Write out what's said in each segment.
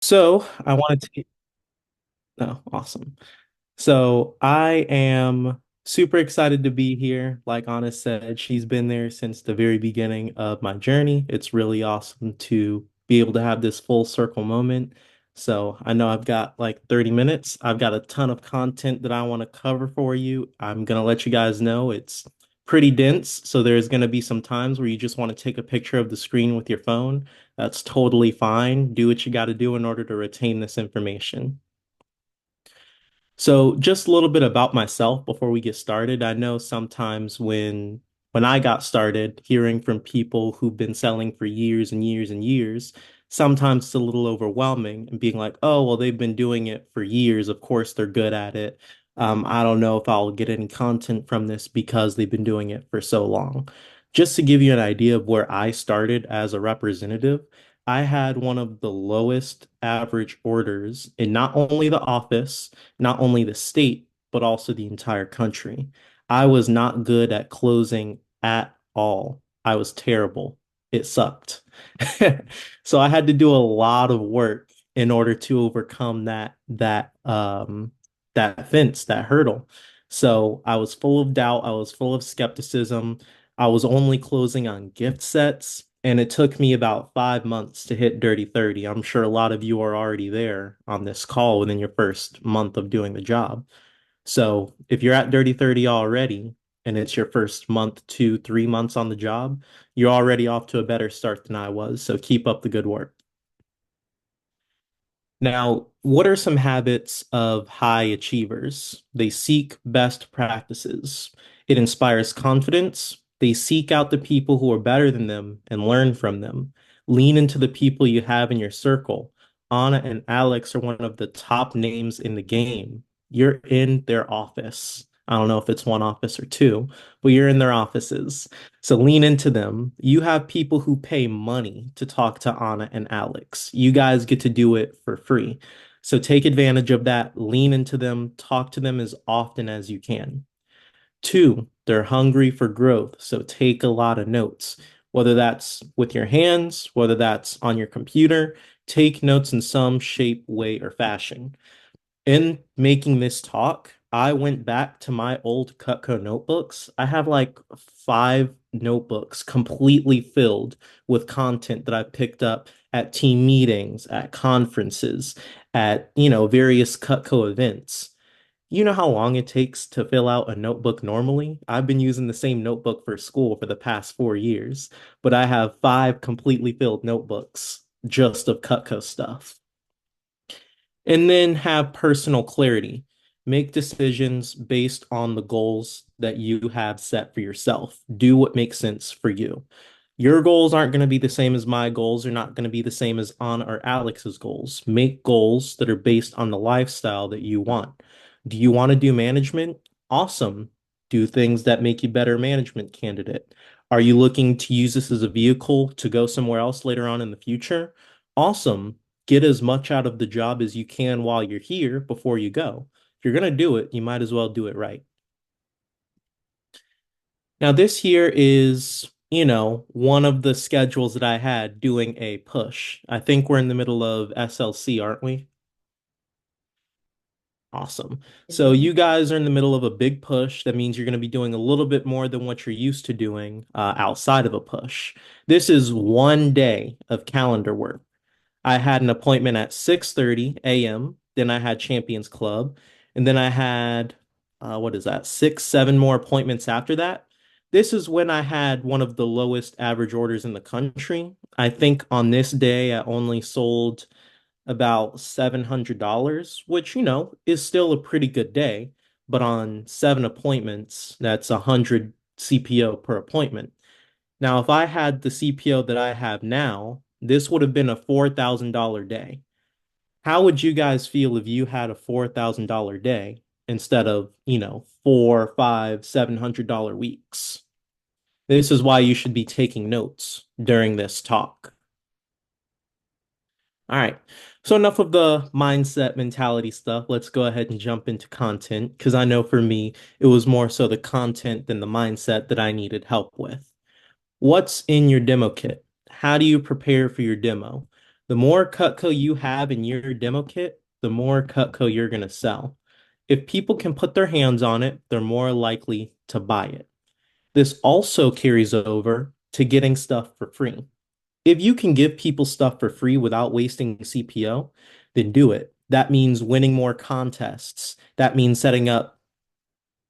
So I wanted to, oh, awesome. So I am super excited to be here. Like Anna said, she's been there since the very beginning of my journey. It's really awesome to be able to have this full circle moment. So I know I've got like 30 minutes. I've got a ton of content that I want to cover for you. I'm going to let you guys know it's pretty dense. So there's going to be some times where you just want to take a picture of the screen with your phone. That's totally fine. Do what you got to do in order to retain this information. So just a little bit about myself before we get started. I know sometimes when I got started, hearing from people who've been selling for years and years and years, sometimes it's a little overwhelming and being like, oh, well, they've been doing it for years. Of course, they're good at it. I don't know if I'll get any content from this because they've been doing it for so long. Just to give you an idea of where I started as a representative, I had one of the lowest average orders in not only the office, not only the state, but also the entire country. I was not good at closing at all. I was terrible. It sucked. So I had to do a lot of work in order to overcome that fence, that hurdle. So I was full of doubt, I was full of skepticism. I was only closing on gift sets, and it took me about 5 months to hit Dirty 30. I'm sure a lot of you are already there on this call within your first month of doing the job. So if you're at Dirty 30 already, and it's your first month, 2, 3 months on the job, you're already off to a better start than I was. So keep up the good work. Now, what are some habits of high achievers? They seek best practices. It inspires confidence. They seek out the people who are better than them and learn from them. Lean into the people you have in your circle. Anna and Alex are one of the top names in the game. You're in their office. I don't know if it's one office or two, but you're in their offices. So lean into them. You have people who pay money to talk to Anna and Alex. You guys get to do it for free. So take advantage of that, lean into them, talk to them as often as you can. Two, they're hungry for growth. So take a lot of notes, whether that's with your hands, whether that's on your computer. Take notes in some shape, way, or fashion. In making this talk, I went back to my old Cutco notebooks. I have like 5 notebooks completely filled with content that I picked up at team meetings, at conferences, at, various Cutco events. You know how long it takes to fill out a notebook normally? I've been using the same notebook for school for the past 4 years, but I have 5 completely filled notebooks just of Cutco stuff. And then have personal clarity. Make decisions based on the goals that you have set for yourself. Do what makes sense for you. Your goals aren't going to be the same as my goals. They're not going to be the same as Anna or Alex's goals. Make goals that are based on the lifestyle that you want. Do you want to do management? Awesome. Do things that make you better management candidate. Are you looking to use this as a vehicle to go somewhere else later on in the future? Awesome. Get as much out of the job as you can while you're here before you go. If you're going to do it, you might as well do it right. Now, this here is, one of the schedules that I had doing a push. I think we're in the middle of SLC, aren't we? Awesome. So you guys are in the middle of a big push. That means you're going to be doing a little bit more than what you're used to doing outside of a push. This is one day of calendar work. I had an appointment at 6:30 a.m. Then I had Champions Club. And then I had, what is that, 6, 7 more appointments after that. This is when I had one of the lowest average orders in the country. I think on this day, I only sold about $700, which, is still a pretty good day. But on 7 appointments, that's 100 CPO per appointment. Now, if I had the CPO that I have now, this would have been a $4,000 day. How would you guys feel if you had a $4,000 day instead of, four, five, $700 weeks? This is why you should be taking notes during this talk. All right. So enough of the mindset mentality stuff. Let's go ahead and jump into content because I know for me, it was more so the content than the mindset that I needed help with. What's in your demo kit? How do you prepare for your demo? The more Cutco you have in your demo kit, the more Cutco you're going to sell. If people can put their hands on it, they're more likely to buy it. This also carries over to getting stuff for free. If you can give people stuff for free without wasting CPO, then do it. That means winning more contests. That means setting up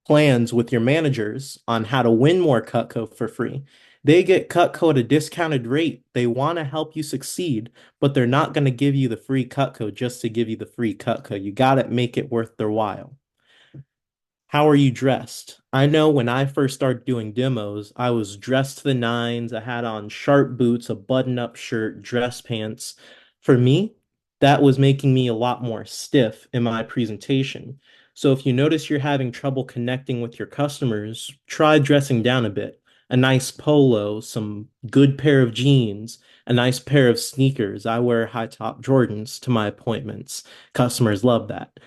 plans with your managers on how to win more Cutco for free. They get Cutco at a discounted rate. They want to help you succeed, but they're not going to give you the free Cutco just to give you the free Cutco. You got to make it worth their while. How are you dressed? I know when I first started doing demos, I was dressed to the nines. I had on sharp boots, a button-up shirt, dress pants. For me, that was making me a lot more stiff in my presentation. So if you notice you're having trouble connecting with your customers, try dressing down a bit. A nice polo, some good pair of jeans, a nice pair of sneakers. I wear high top Jordans to my appointments. Customers love that.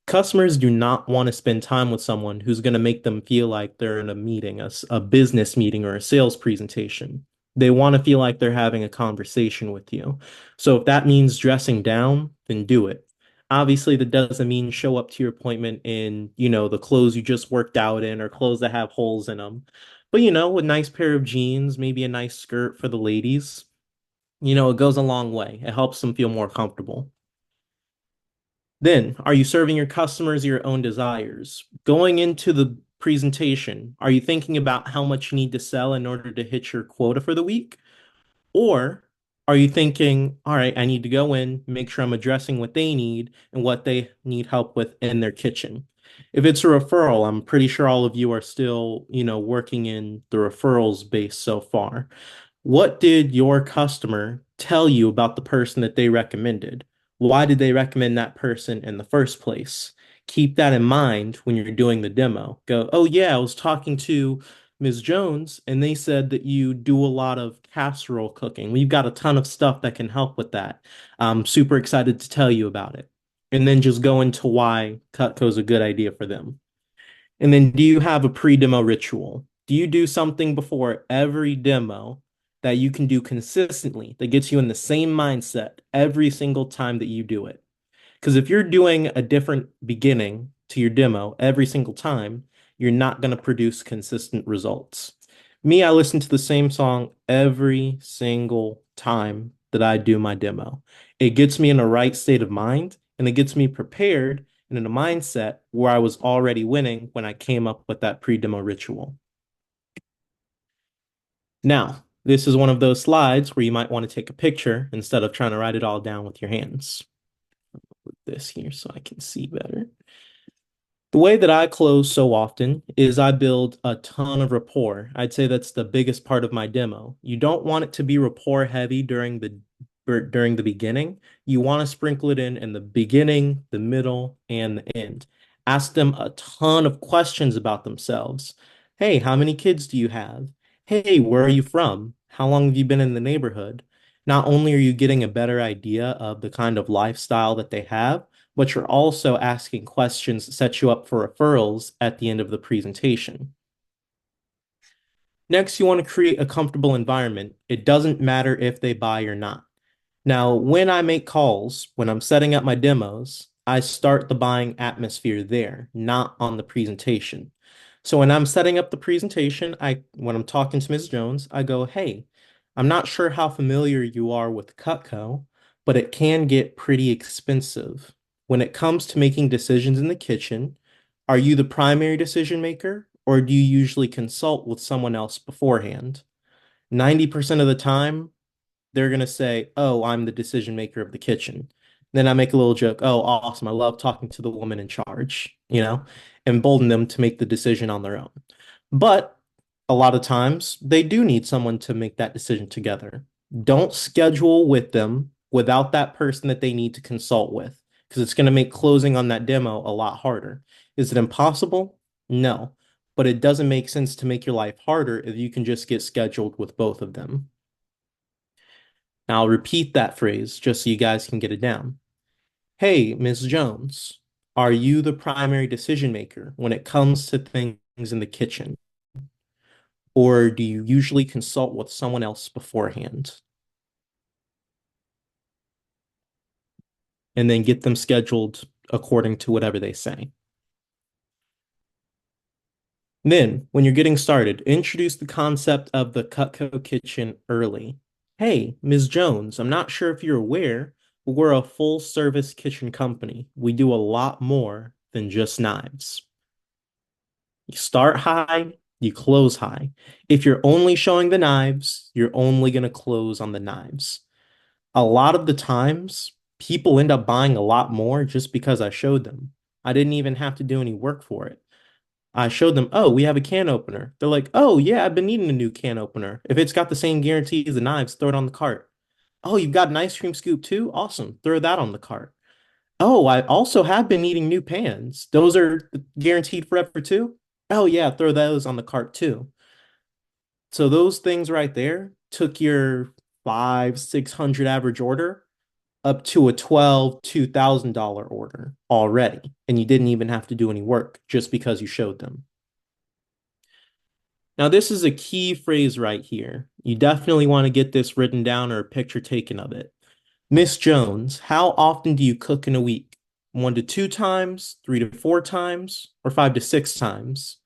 Customers do not want to spend time with someone who's going to make them feel like they're in a meeting, a business meeting or a sales presentation. They want to feel like they're having a conversation with you. So if that means dressing down, then do it. Obviously, that doesn't mean show up to your appointment in, the clothes you just worked out in or clothes that have holes in them. But, a nice pair of jeans, maybe a nice skirt for the ladies, it goes a long way. It helps them feel more comfortable. Then, are you serving your customers your own desires? Going into the presentation, are you thinking about how much you need to sell in order to hit your quota for the week? Or are you thinking, all right, I need to go in, make sure I'm addressing what they need and what they need help with in their kitchen? If it's a referral, I'm pretty sure all of you are still, working in the referrals base so far. What did your customer tell you about the person that they recommended? Why did they recommend that person in the first place? Keep that in mind when you're doing the demo. Go, oh, yeah, I was talking to Ms. Jones, and they said that you do a lot of casserole cooking. We've got a ton of stuff that can help with that. I'm super excited to tell you about it. And then just go into why Cutco is a good idea for them. And then do you have a pre-demo ritual? Do you do something before every demo that you can do consistently that gets you in the same mindset every single time that you do it? Because if you're doing a different beginning to your demo every single time, you're not going to produce consistent results. Me, I listen to the same song every single time that I do my demo. It gets me in a right state of mind and it gets me prepared and in a mindset where I was already winning when I came up with that pre-demo ritual. Now, this is one of those slides where you might want to take a picture instead of trying to write it all down with your hands. Put this here so I can see better. The way that I close so often is I build a ton of rapport. I'd say that's the biggest part of my demo. You don't want it to be rapport heavy during the beginning. You want to sprinkle it in the beginning, the middle, and the end. Ask them a ton of questions about themselves. Hey, how many kids do you have? Hey, where are you from? How long have you been in the neighborhood? Not only are you getting a better idea of the kind of lifestyle that they have, but you're also asking questions that set you up for referrals at the end of the presentation. Next, you want to create a comfortable environment. It doesn't matter if they buy or not. Now, when I make calls, when I'm setting up my demos, I start the buying atmosphere there, not on the presentation. So when I'm setting up the presentation, when I'm talking to Ms. Jones, I go, "Hey, I'm not sure how familiar you are with Cutco, but it can get pretty expensive. When it comes to making decisions in the kitchen, are you the primary decision maker, or do you usually consult with someone else beforehand?" 90% of the time, they're going to say, "Oh, I'm the decision maker of the kitchen." Then I make a little joke, "Oh, awesome. I love talking to the woman in charge," embolden them to make the decision on their own. But a lot of times they do need someone to make that decision together. Don't schedule with them without that person that they need to consult with, because it's going to make closing on that demo a lot harder. Is it impossible? No. But it doesn't make sense to make your life harder if you can just get scheduled with both of them. Now I'll repeat that phrase just so you guys can get it down. Hey, Ms. Jones, are you the primary decision maker when it comes to things in the kitchen? Or do you usually consult with someone else beforehand? and then get them scheduled according to whatever they say. Then, when you're getting started, introduce the concept of the Cutco kitchen early. Hey, Ms. Jones, I'm not sure if you're aware, but we're a full service kitchen company. We do a lot more than just knives. You start high, you close high. If you're only showing the knives, you're only going to close on the knives. A lot of the times, people end up buying a lot more just because I showed them. I didn't even have to do any work for it. I showed them, oh, we have a can opener. They're like, oh, yeah, I've been needing a new can opener. If it's got the same guarantee as the knives, throw it on the cart. Oh, you've got an ice cream scoop too? Awesome. Throw that on the cart. Oh, I also have been needing new pans. Those are guaranteed forever too? Oh, yeah, throw those on the cart too. So those things right there took your five, 600 average order up to a 12, $2,000 order already. And you didn't even have to do any work just because you showed them. Now, this is a key phrase right here. You definitely want to get this written down or a picture taken of it. Miss Jones, how often do you cook in a week? 1 to 2 times, 3 to 4 times, or 5 to 6 times?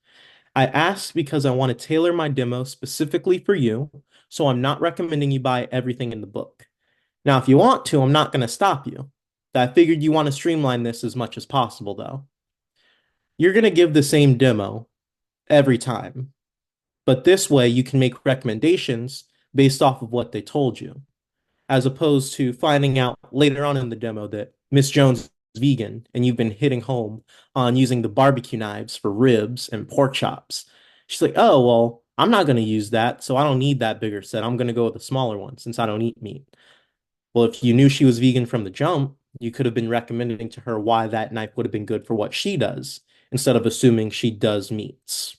I asked because I want to tailor my demo specifically for you, so I'm not recommending you buy everything in the book. Now, if you want to, I'm not going to stop you. I figured you want to streamline this as much as possible, though. You're going to give the same demo every time, but this way you can make recommendations based off of what they told you, as opposed to finding out later on in the demo that Miss Jones is vegan and you've been hitting home on using the barbecue knives for ribs and pork chops. She's like, oh, well, I'm not going to use that, so I don't need that bigger set. I'm going to go with a smaller one since I don't eat meat. Well, if you knew she was vegan from the jump, you could have been recommending to her why that knife would have been good for what she does instead of assuming she does meats.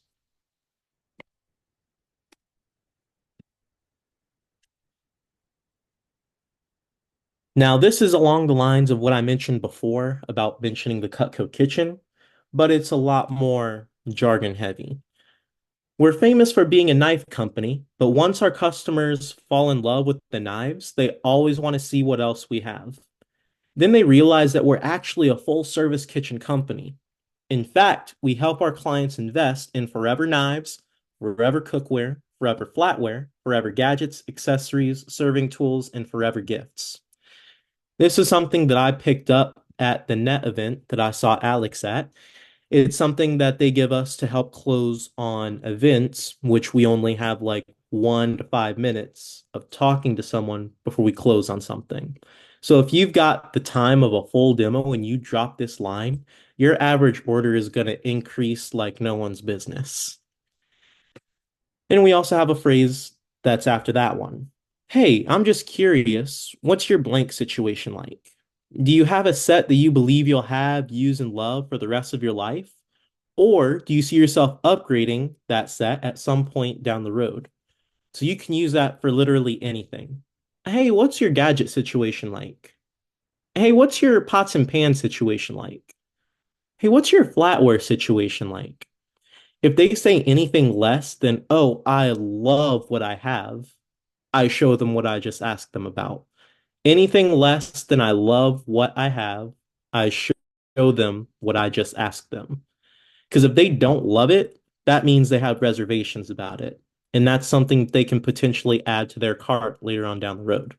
Now, this is along the lines of what I mentioned before about mentioning the Cutco kitchen, but it's a lot more jargon heavy. We're famous for being a knife company, but once our customers fall in love with the knives, they always want to see what else we have. Then they realize that we're actually a full service kitchen company. In fact, we help our clients invest in forever knives, forever cookware, forever flatware, forever gadgets, accessories, serving tools, and forever gifts. This is something that I picked up at the net event that I saw Alex at. It's something that they give us to help close on events, which we only have like 1 to 5 minutes of talking to someone before we close on something. So if you've got the time of a full demo and you drop this line, your average order is going to increase like no one's business. And we also have a phrase that's after that one. Hey, I'm just curious, what's your blank situation like? Do you have a set that you believe you'll have, use, and love for the rest of your life? Or do you see yourself upgrading that set at some point down the road? So you can use that for literally anything. Hey, what's your gadget situation like? Hey, what's your pots and pans situation like? Hey, what's your flatware situation like? If they say anything less than, oh, I love what I have, I show them what I just asked them about. Anything less than I love what I have, I show them what I just asked them. Because if they don't love it, that means they have reservations about it. And that's something they can potentially add to their cart later on down the road.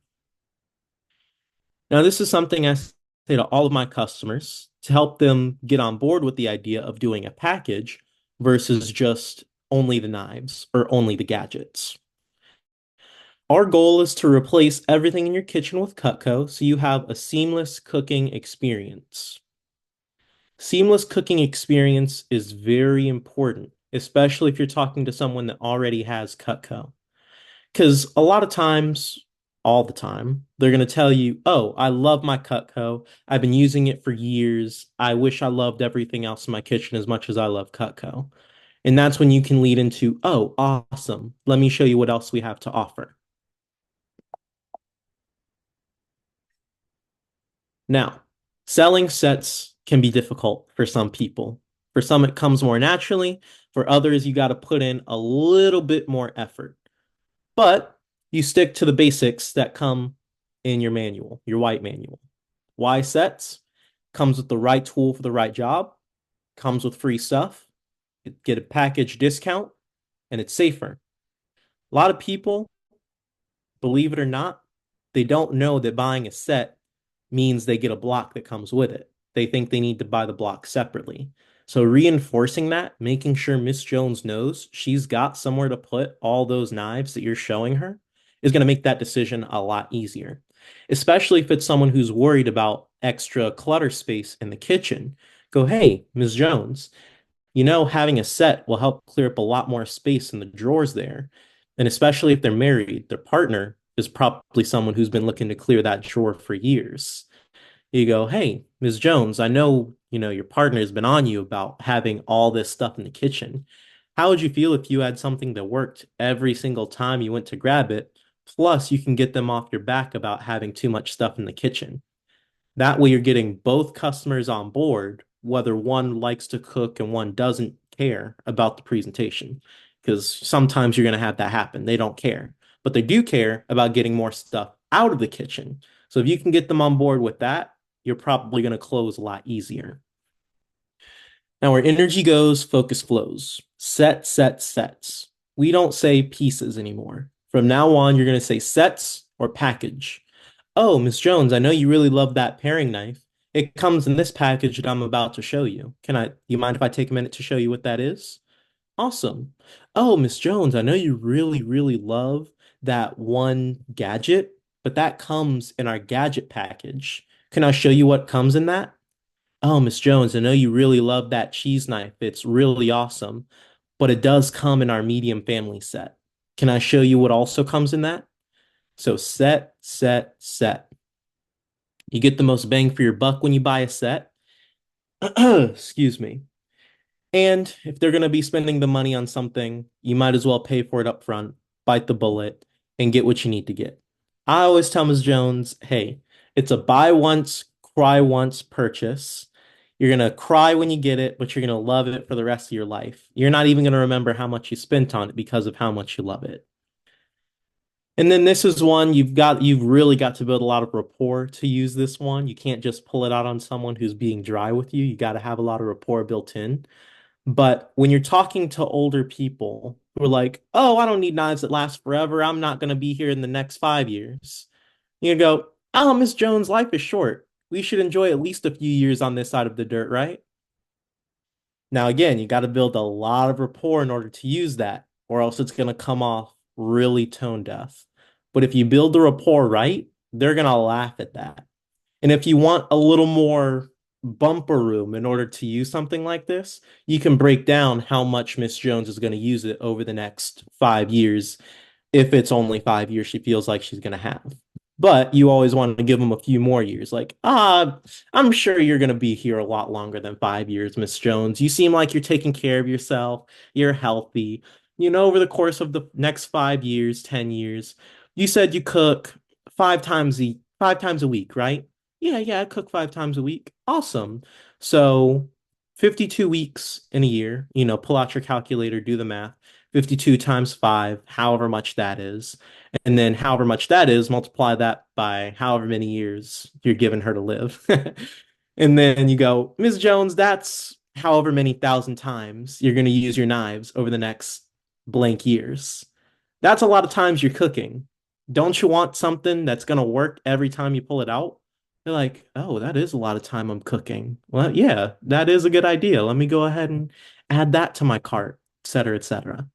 Now, this is something I say to all of my customers to help them get on board with the idea of doing a package versus just only the knives or only the gadgets. Our goal is to replace everything in your kitchen with Cutco so you have a seamless cooking experience. Seamless cooking experience is very important, especially if you're talking to someone that already has Cutco. Because a lot of times, all the time, they're going to tell you, oh, I love my Cutco. I've been using it for years. I wish I loved everything else in my kitchen as much as I love Cutco. And that's when you can lead into, oh, awesome. Let me show you what else we have to offer. Now, selling sets can be difficult for some people. For some, it comes more naturally. For others, you got to put in a little bit more effort. But you stick to the basics that come in your manual, your white manual. Why sets? Comes with the right tool for the right job, comes with free stuff, get a package discount, and it's safer. A lot of people, believe it or not, they don't know that buying a set means they get a block that comes with it. They think they need to buy the block separately. So reinforcing that, making sure Miss Jones knows she's got somewhere to put all those knives that you're showing her is going to make that decision a lot easier. Especially if it's someone who's worried about extra clutter space in the kitchen. Go, hey, Ms. Jones, having a set will help clear up a lot more space in the drawers there. And especially if they're married, their partner is probably someone who's been looking to clear that drawer for years. You go, hey, Ms. Jones, I know, your partner has been on you about having all this stuff in the kitchen. How would you feel if you had something that worked every single time you went to grab it? Plus, you can get them off your back about having too much stuff in the kitchen. That way, you're getting both customers on board, whether one likes to cook and one doesn't care about the presentation. Because sometimes you're going to have that happen. They don't care, but they do care about getting more stuff out of the kitchen. So if you can get them on board with that, you're probably going to close a lot easier. Now, where energy goes, focus flows. Sets. We don't say pieces anymore. From now on, you're going to say sets or package. Oh, Miss Jones, I know you really love that paring knife. It comes in this package that I'm about to show you. You mind if I take a minute to show you what that is? Awesome. Oh, Miss Jones, I know you really, really love that one gadget, but that comes in our gadget package. Can I show you what comes in that? Oh, Miss Jones, I know you really love that cheese knife. It's really awesome, but it does come in our medium family set. Can I show you what also comes in that? So set. You get the most bang for your buck when you buy a set. Excuse me. And if they're going to be spending the money on something, you might as well pay for it up front, bite the bullet, and get what you need to get. I always tell Ms. Jones, hey, it's a buy once, cry once purchase. You're going to cry when you get it, but you're going to love it for the rest of your life. You're not even going to remember how much you spent on it because of how much you love it. And then this is one you've really got to build a lot of rapport to use this one. You can't just pull it out on someone who's being dry with you. You got to have a lot of rapport built in. But when you're talking to older people who are like, oh, I don't need knives that last forever. I'm not going to be here in the next 5 years. You go, oh, Miss Jones, life is short. We should enjoy at least a few years on this side of the dirt, right? Now, again, you got to build a lot of rapport in order to use that, or else it's going to come off really tone deaf. But if you build the rapport right, they're going to laugh at that. And if you want a little more bumper room in order to use something like this, you can break down how much Miss Jones is going to use it over the next 5 years, if it's only 5 years she feels like she's going to have. But you always want to give them a few more years. Like, I'm sure you're going to be here a lot longer than 5 years, Miss Jones. You seem like you're taking care of yourself. You're healthy. Over the course of the next 5 years, 10 years, you said you cook 5 times a week, right? Yeah, I cook 5 times a week. Awesome. So 52 weeks in a year, pull out your calculator, do the math. 52 times 5, however much that is. And then however much that is, multiply that by however many years you're giving her to live. And then you go, Ms. Jones, that's however many thousand times you're going to use your knives over the next blank years. That's a lot of times you're cooking. Don't you want something that's going to work every time you pull it out? They're like, oh, that is a lot of time I'm cooking. Well, yeah, that is a good idea. Let me go ahead and add that to my cart, et cetera, et cetera.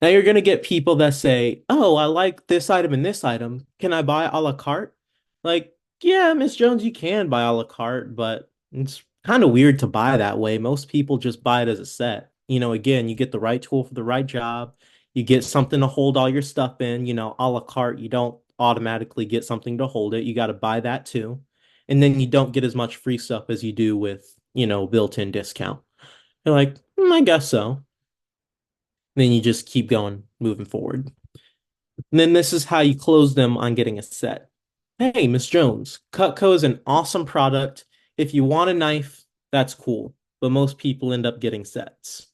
Now you're going to get people that say, oh, I like this item and this item. Can I buy a la carte? Like, yeah, Miss Jones, you can buy a la carte, but it's kind of weird to buy that way. Most people just buy it as a set. Again, you get the right tool for the right job. You get something to hold all your stuff in, a la carte. You don't automatically get something to hold it. You got to buy that too. And then you don't get as much free stuff as you do with, built-in discount. You're like, I guess so. Then you just keep going, moving forward. And then this is how you close them on getting a set. Hey, Miss Jones, Cutco is an awesome product. If you want a knife, that's cool. But most people end up getting sets.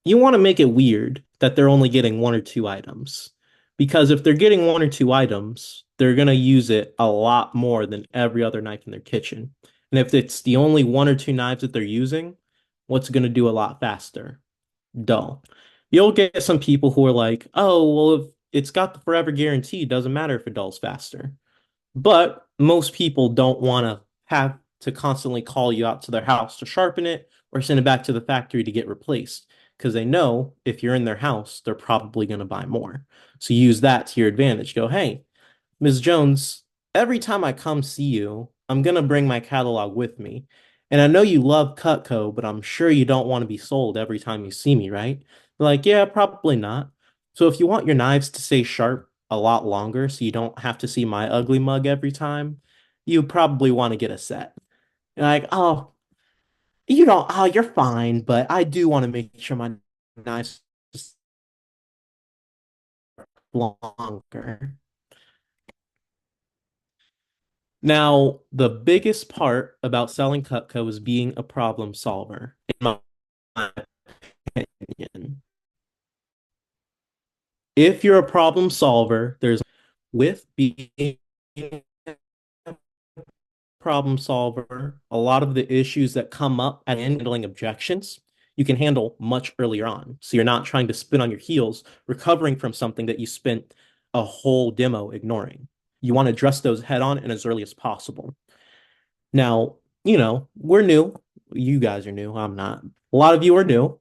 You want to make it weird that they're only getting one or two items. Because if they're getting one or two items, they're going to use it a lot more than every other knife in their kitchen. And if it's the only one or two knives that they're using, what's going to do a lot faster? Dull. You'll get some people who are like, oh, well, if it's got the forever guarantee, it doesn't matter if it dulls faster. But most people don't want to have to constantly call you out to their house to sharpen it or send it back to the factory to get replaced because they know if you're in their house, they're probably going to buy more. So use that to your advantage. Go, hey, Ms. Jones, every time I come see you, I'm going to bring my catalog with me. And I know you love Cutco, but I'm sure you don't want to be sold every time you see me, right? They're like, yeah, probably not. So if you want your knives to stay sharp a lot longer so you don't have to see my ugly mug every time, you probably want to get a set. You're like, oh, you don't, oh, you're fine, but I do want to make sure my knives longer. Now, the biggest part about selling Cutco is being a problem solver, in my opinion. If you're a problem solver, there's with being a problem solver, a lot of the issues that come up at handling objections, you can handle much earlier on. So you're not trying to spin on your heels, recovering from something that you spent a whole demo ignoring. You want to address those head on and as early as possible. Now, we're new. You guys are new. I'm not. A lot of you are new.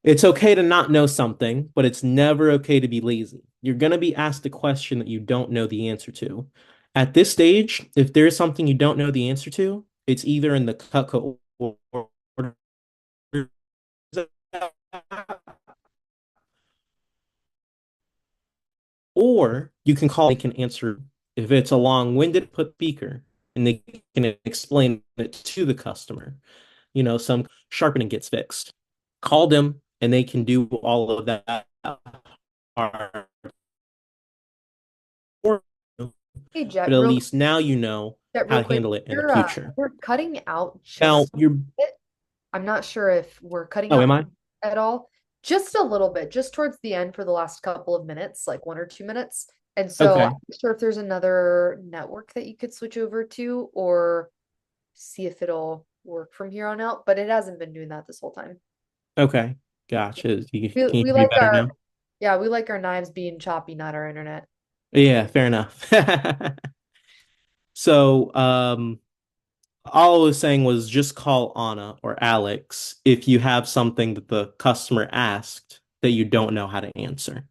It's okay to not know something, but it's never okay to be lazy. You're going to be asked a question that you don't know the answer to. At this stage, if there's something you don't know the answer to, it's either in the Cutco order or you can call, they can answer. If it's a long-winded, put speaker and they can explain it to the customer. Some sharpening gets fixed. Call them and they can do all of that. Hey, But Jet, at real least now you know Jet, how real to quick. handle it in the future. You're cutting out Now, just a bit. I'm not sure if we're cutting oh, out am I? at all. Just a little bit, just towards the end for the last couple of minutes, like 1 or 2 minutes. And so I'm Okay. not sure if there's another network that you could switch over to or see if it'll work from here on out, but it hasn't been doing that this whole time. Okay. Gotcha. We Can you we hear me like better our now? yeah, we like our knives being choppy, not our internet. Yeah, fair enough. So, all I was saying was just call Anna or Alex if you have something that the customer asked that you don't know how to answer.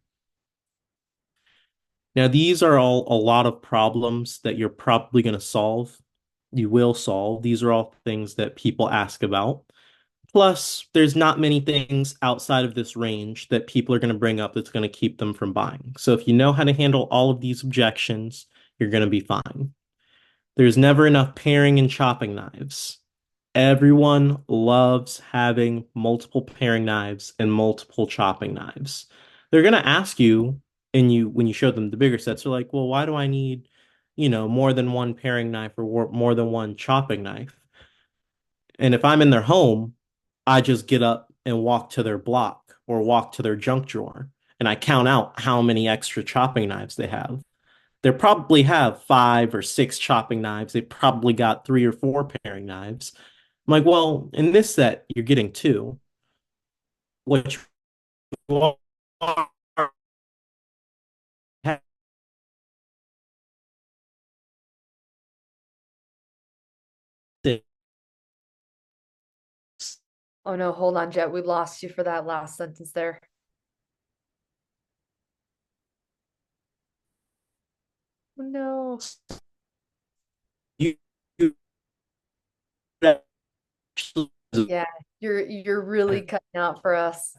Now, these are all a lot of problems that you're probably going to solve. You will solve. These are all things that people ask about. Plus, there's not many things outside of this range that people are going to bring up that's going to keep them from buying. So if you know how to handle all of these objections, you're going to be fine. There's never enough paring and chopping knives. Everyone loves having multiple paring knives and multiple chopping knives. They're going to ask you, and when you show them the bigger sets, they're like, well, why do I need, more than one paring knife or more than one chopping knife? And if I'm in their home, I just get up and walk to their block or walk to their junk drawer and I count out how many extra chopping knives they have. They probably have 5 or 6 chopping knives. They probably got 3 or 4 paring knives. I'm like, well, in this set, you're getting two, which Oh no, hold on, Jet. We lost you for that last sentence there. No. you Yeah, you're really cutting out for us.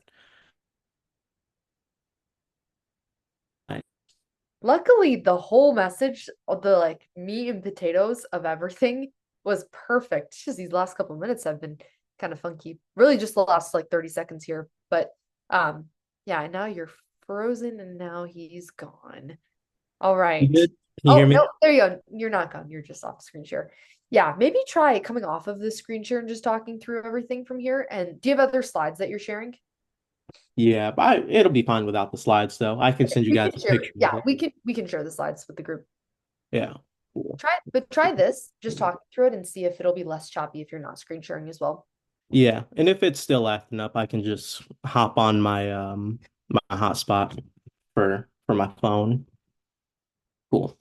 Luckily, the whole message of the like meat and potatoes of everything was perfect. It's just these last couple of minutes have been kind of funky. Really just the last like 30 seconds here. But um yeah, now you're frozen and now he's gone. All You right. good? Can you hear Oh, me? no, there you go. You're not gone. You're just off screen share. Yeah, maybe try coming off of the screen share and just talking through everything from here. And do you have other slides that you're sharing? Yeah, but it'll be fine without the slides though. I can Okay, send you we guys can a share. picture of Yeah, it. we can share the slides with the group. Yeah. Cool. Try this. Just talk through it and see if it'll be less choppy if you're not screen sharing as well. Yeah, and if it's still acting up, I can just hop on my hotspot for my phone. Cool.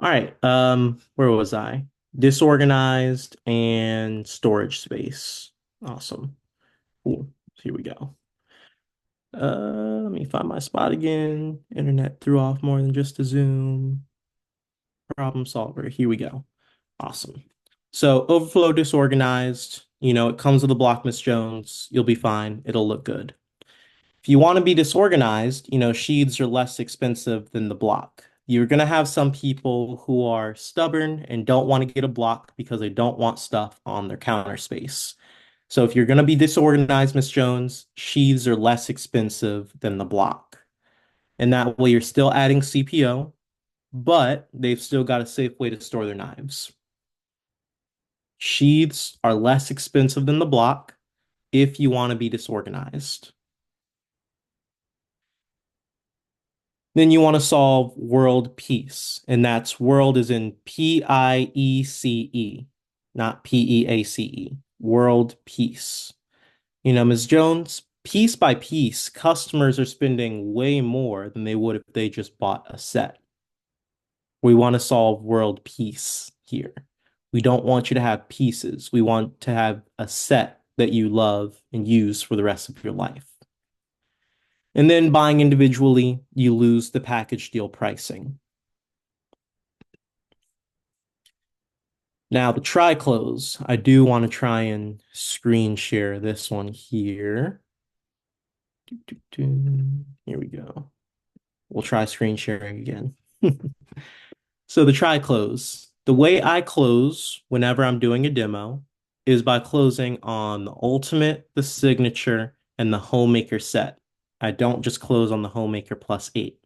All right. Where was I? Disorganized and storage space. Awesome. Cool. Here we go. Let me find my spot again. Internet threw off more than just a Zoom. Problem solver. Here we go. Awesome. So overflow disorganized, it comes with a block, Miss Jones. You'll be fine. It'll look good. If you want to be disorganized, sheaths are less expensive than the block. You're going to have some people who are stubborn and don't want to get a block because they don't want stuff on their counter space. So if you're going to be disorganized, Miss Jones, sheaths are less expensive than the block. And that way you're still adding CPO, but they've still got a safe way to store their knives. Sheaths are less expensive than the block if you want to be disorganized. Then you want to solve world peace, and that's world is in PIECE, not PEACE. World peace. Ms. Jones, piece by piece, customers are spending way more than they would if they just bought a set. We want to solve world peace here. We don't want you to have pieces. We want to have a set that you love and use for the rest of your life. And then buying individually, you lose the package deal pricing. Now, the try close, I do want to try and screen share this one here. Here we go. We'll try screen sharing again. So the try close, the way I close whenever I'm doing a demo is by closing on the ultimate, the signature, and the homemaker set. I don't just close on the homemaker plus 8.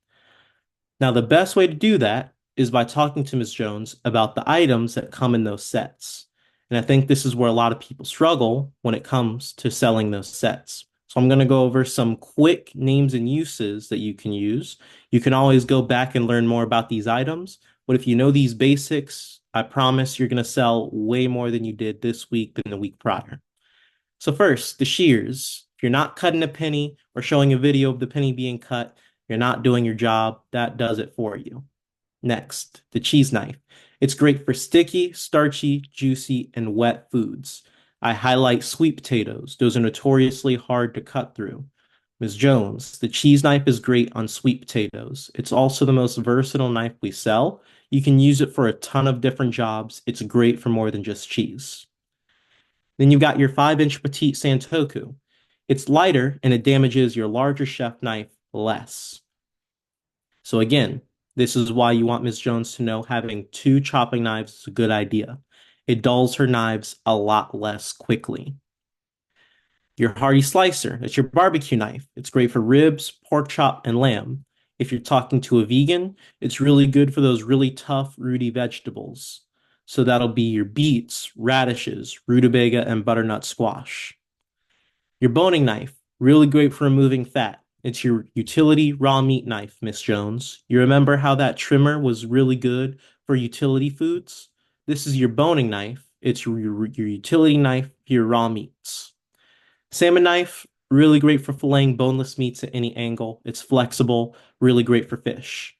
Now, the best way to do that is by talking to Ms. Jones about the items that come in those sets. And I think this is where a lot of people struggle when it comes to selling those sets. So I'm going to go over some quick names and uses that you can use. You can always go back and learn more about these items. But if you know these basics, I promise you're going to sell way more than you did this week than the week prior. So first, the shears. If you're not cutting a penny or showing a video of the penny being cut, you're not doing your job. That does it for you. Next, the cheese knife. It's great for sticky, starchy, juicy, and wet foods. I highlight sweet potatoes. Those are notoriously hard to cut through. Ms. Jones, the cheese knife is great on sweet potatoes. It's also the most versatile knife we sell. You can use it for a ton of different jobs. It's great for more than just cheese. Then you've got your 5-inch petite Santoku. It's lighter and it damages your larger chef knife less. So again, this is why you want Ms. Jones to know having two chopping knives is a good idea. It dulls her knives a lot less quickly. Your hearty slicer, it's your barbecue knife. It's great for ribs, pork chop, and lamb. If you're talking to a vegan, it's really good for those really tough, rooty vegetables. So that'll be your beets, radishes, rutabaga, and butternut squash. Your boning knife, really great for removing fat. It's your utility raw meat knife, Miss Jones. You remember how that trimmer was really good for utility foods? This is your boning knife. It's your utility knife for your raw meats. Salmon knife, really great for filleting boneless meats at any angle. It's flexible, really great for fish.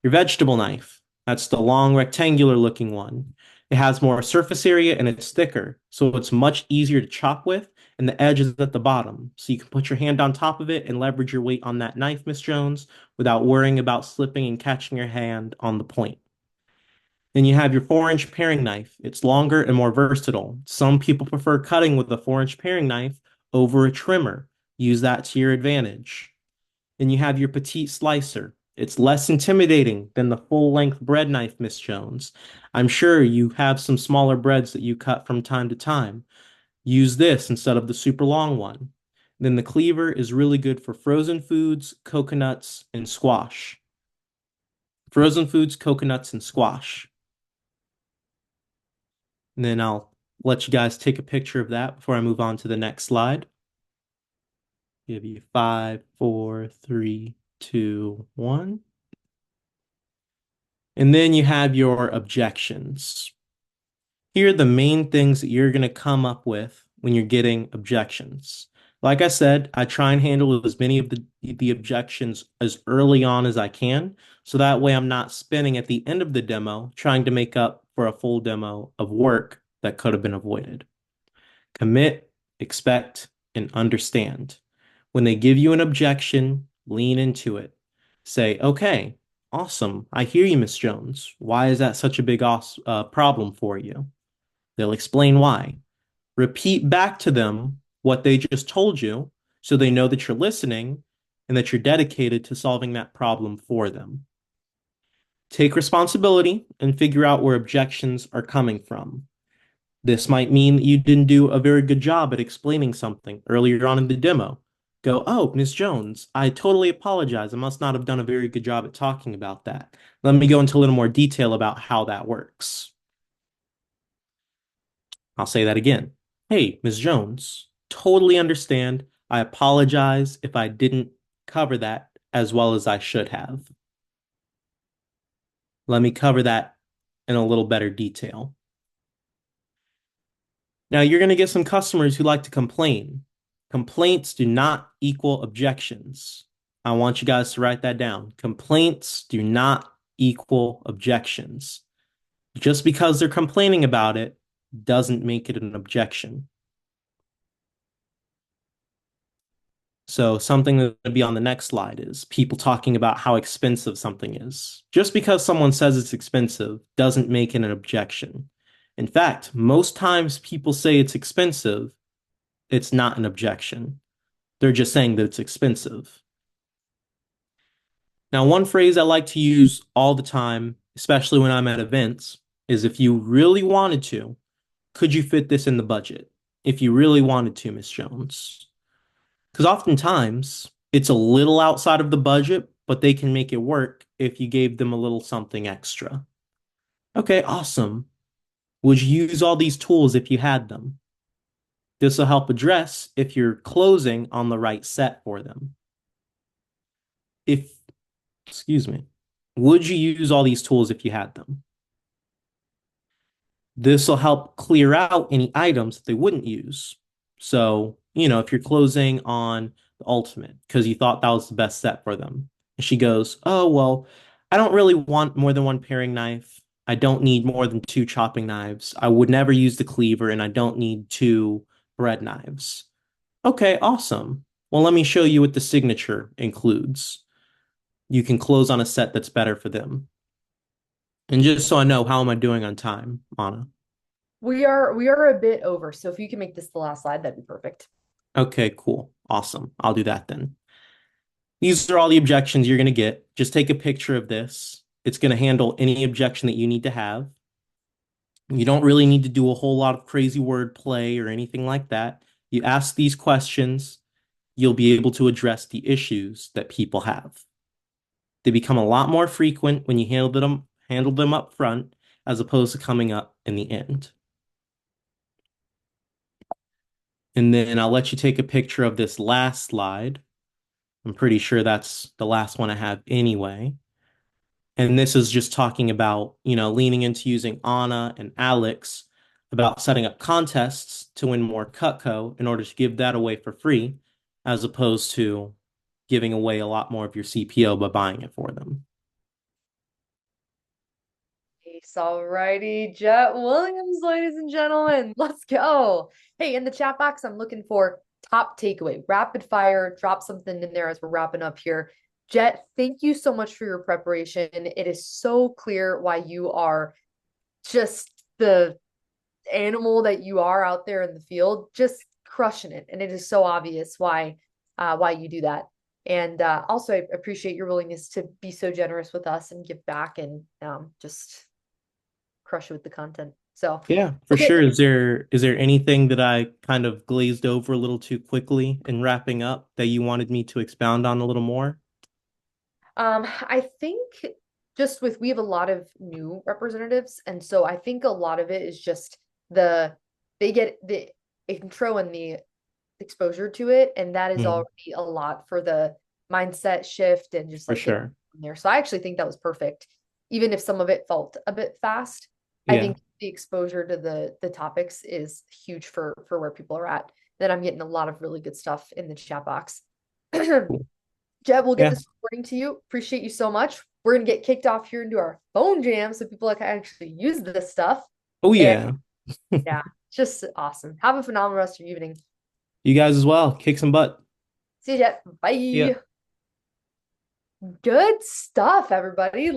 Your vegetable knife, that's the long rectangular looking one. It has more surface area and it's thicker, so it's much easier to chop with, and the edge is at the bottom. So you can put your hand on top of it and leverage your weight on that knife, Miss Jones, without worrying about slipping and catching your hand on the point. Then you have your 4-inch paring knife. It's longer and more versatile. Some people prefer cutting with a 4-inch paring knife over a trimmer. Use that to your advantage. Then you have your petite slicer. It's less intimidating than the full-length bread knife, Miss Jones. I'm sure you have some smaller breads that you cut from time to time. Use this instead of the super long one. Then the cleaver is really good for frozen foods, coconuts, and squash. Frozen foods, coconuts, and squash. And then I'll let you guys take a picture of that before I move on to the next slide. Give you five, four, three, two, one. And then you have your objections. Here are the main things that you're going to come up with when you're getting objections. Like I said, I try and handle as many of the objections as early on as I can, so that way I'm not spending at the end of the demo trying to make up for a full demo of work that could have been avoided. Commit, expect, and understand. When they give you an objection, lean into it. Say, okay, awesome. I hear you, Miss Jones. Why is that such a big problem for you? They'll explain why. Repeat back to them what they just told you so they know that you're listening and that you're dedicated to solving that problem for them. Take responsibility and figure out where objections are coming from. This might mean that you didn't do a very good job at explaining something earlier on in the demo. Go, oh, Miss Jones, I totally apologize. I must not have done a very good job at talking about that. Let me go into a little more detail about how that works. I'll say that again. Hey, Ms. Jones, totally understand. I apologize if I didn't cover that as well as I should have. Let me cover that in a little better detail. Now, you're going to get some customers who like to complain. Complaints do not equal objections. I want you guys to write that down. Complaints do not equal objections. Just because they're complaining about it doesn't make it an objection. So something that would be on the next slide is people talking about how expensive something is. Just because someone says it's expensive doesn't make it an objection. In fact, most times people say it's expensive, it's not an objection. They're just saying that it's expensive. Now, one phrase I like to use all the time, especially when I'm at events, is if you really wanted to, could you fit this in the budget? If you really wanted to, Miss Jones. Because oftentimes it's a little outside of the budget, but they can make it work if you gave them a little something extra. Okay, awesome. Would you use all these tools if you had them? This will help address if you're closing on the right set for them. If, excuse me, would you use all these tools if you had them? This will help clear out any items that they wouldn't use. So, if you're closing on the ultimate because you thought that was the best set for them, and she goes, oh, well, I don't really want more than one paring knife. I don't need more than two chopping knives. I would never use the cleaver, and I don't need two bread knives. Okay, awesome. Well, let me show you what the signature includes. You can close on a set that's better for them. And just so I know, how am I doing on time, Anna? We are a bit over, so if you can make this the last slide, that'd be perfect. Okay, cool. Awesome. I'll do that then. These are all the objections you're going to get. Just take a picture of this. It's going to handle any objection that you need to have. You don't really need to do a whole lot of crazy word play or anything like that. You ask these questions, you'll be able to address the issues that people have. They become a lot more frequent when you handle them up front as opposed to coming up in the end. And then I'll let you take a picture of this last slide. I'm pretty sure that's the last one I have anyway. And this is just talking about, leaning into using Anna and Alex about setting up contests to win more Cutco in order to give that away for free, as opposed to giving away a lot more of your CPO by buying it for them. Peace. Alrighty, Jet Williams, ladies and gentlemen, let's go. Hey, in the chat box, I'm looking for top takeaway, rapid fire. Drop something in there as we're wrapping up here. Jet, thank you so much for your preparation. It is so clear why you are just the animal that you are out there in the field, just crushing it. And it is so obvious why you do that. And also, I appreciate your willingness to be so generous with us and give back and just crush it with the content. So, Yeah, for okay. sure. Is there anything that I kind of glazed over a little too quickly in wrapping up that you wanted me to expound on a little more? I think just with we have a lot of new representatives, and so I think a lot of it is just the they get the intro and the exposure to it, and that is Mm, already a lot for the mindset shift and just for like getting sure. in there. So I actually think that was perfect, even if some of it felt a bit fast. I Yeah. think the exposure to the topics is huge for where people are at. Then I'm getting a lot of really good stuff in the chat box. Cool. Jeb, we'll get Yeah. this recording to you. Appreciate you so much. We're gonna get kicked off here into our phone jam so people can actually use this stuff. Oh, And yeah. yeah, just awesome. Have a phenomenal rest of your evening. You guys as well. Kick some butt. See you, Jeb. Yeah. Bye. Good stuff, everybody.